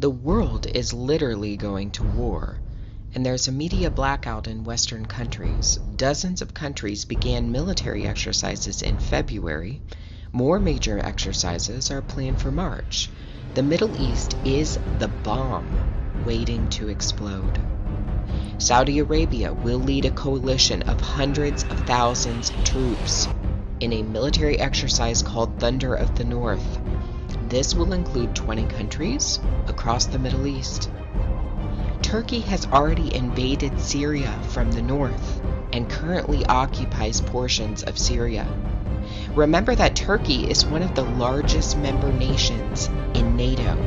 The world is literally going to war, and there's a media blackout in Western countries. Dozens of countries began military exercises in February. More major exercises are planned for March. The Middle East is the bomb waiting to explode. Saudi Arabia will lead a coalition of hundreds of thousands of troops in a military exercise called Thunder of the North. This will include 20 countries across the Middle East. Turkey has already invaded Syria from the north and currently occupies portions of Syria. Remember that Turkey is one of the largest member nations in NATO.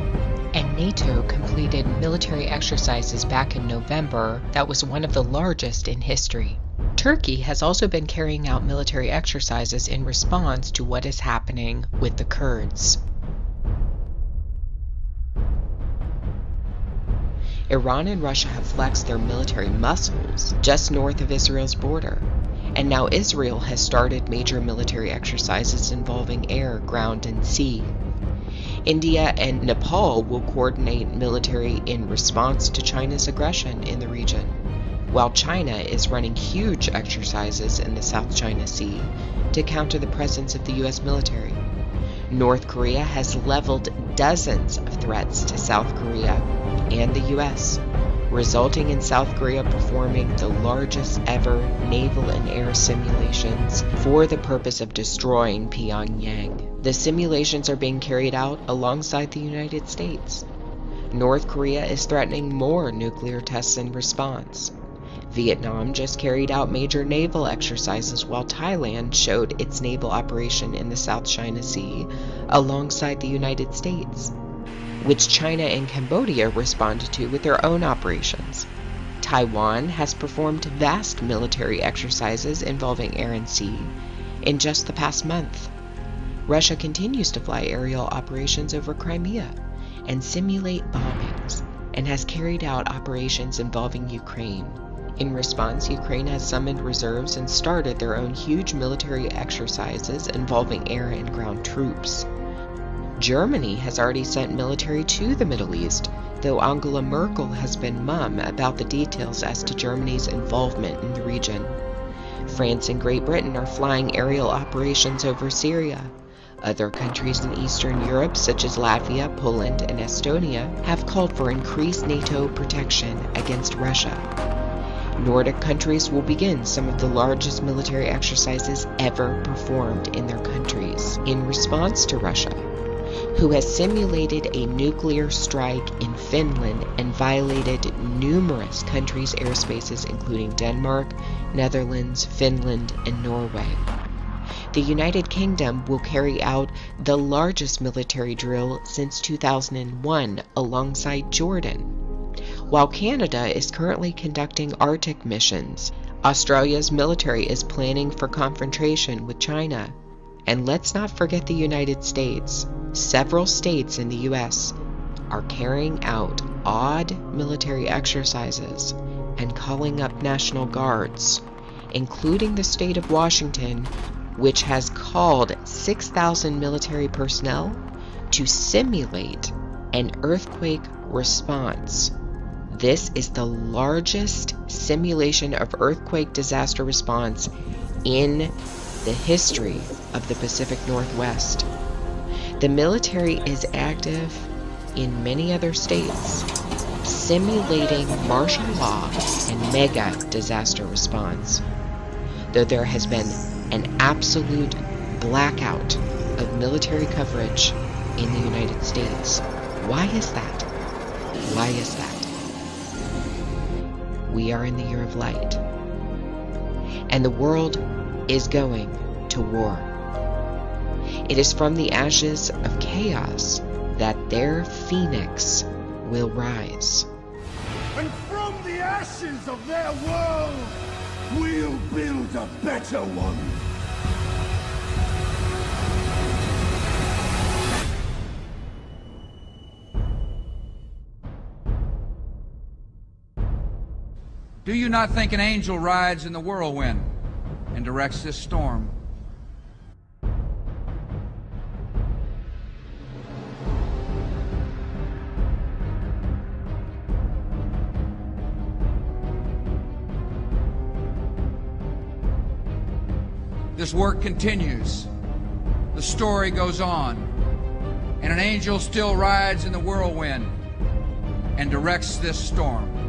And NATO completed military exercises back in November that was one of the largest in history. Turkey has also been carrying out military exercises in response to what is happening with the Kurds. Iran and Russia have flexed their military muscles just north of Israel's border, and now Israel has started major military exercises involving air, ground, and sea. India and Nepal will coordinate military in response to China's aggression in the region, while China is running huge exercises in the South China Sea to counter the presence of the U.S. military. North Korea has leveled dozens of threats to South Korea and the U.S., resulting in South Korea performing the largest ever naval and air simulations for the purpose of destroying Pyongyang. The simulations are being carried out alongside the United States. North Korea is threatening more nuclear tests in response. Vietnam just carried out major naval exercises while Thailand showed its naval operation in the South China Sea alongside the United States, which China and Cambodia responded to with their own operations. Taiwan has performed vast military exercises involving air and sea in just the past month. Russia continues to fly aerial operations over Crimea and simulate bombings, and has carried out operations involving Ukraine. In response, Ukraine has summoned reserves and started their own huge military exercises involving air and ground troops. Germany has already sent military to the Middle East, though Angela Merkel has been mum about the details as to Germany's involvement in the region. France and Great Britain are flying aerial operations over Syria. Other countries in Eastern Europe, such as Latvia, Poland, and Estonia, have called for increased NATO protection against Russia. Nordic countries will begin some of the largest military exercises ever performed in their countries in response to Russia, who has simulated a nuclear strike in Finland and violated numerous countries' airspaces, including Denmark, Netherlands, Finland, and Norway. The United Kingdom will carry out the largest military drill since 2001 alongside Jordan, while Canada is currently conducting Arctic missions. Australia's military is planning for confrontation with China. And let's not forget the United States. Several states in the U.S. are carrying out odd military exercises and calling up National Guards, including the state of Washington, which has called 6,000 military personnel to simulate an earthquake response. This is the largest simulation of earthquake disaster response in the history of the Pacific Northwest. The military is active in many other states, simulating martial law and mega disaster response, though there has been an absolute blackout of military coverage in the United States. Why is that? Why is that? We are in the year of light, and the world is going to war. It is from the ashes of chaos that their phoenix will rise. And from the ashes of their world, we'll build a better one. Do you not think an angel rides in the whirlwind and directs this storm? this work continues. The story goes on, and an angel still rides in the whirlwind and directs this storm.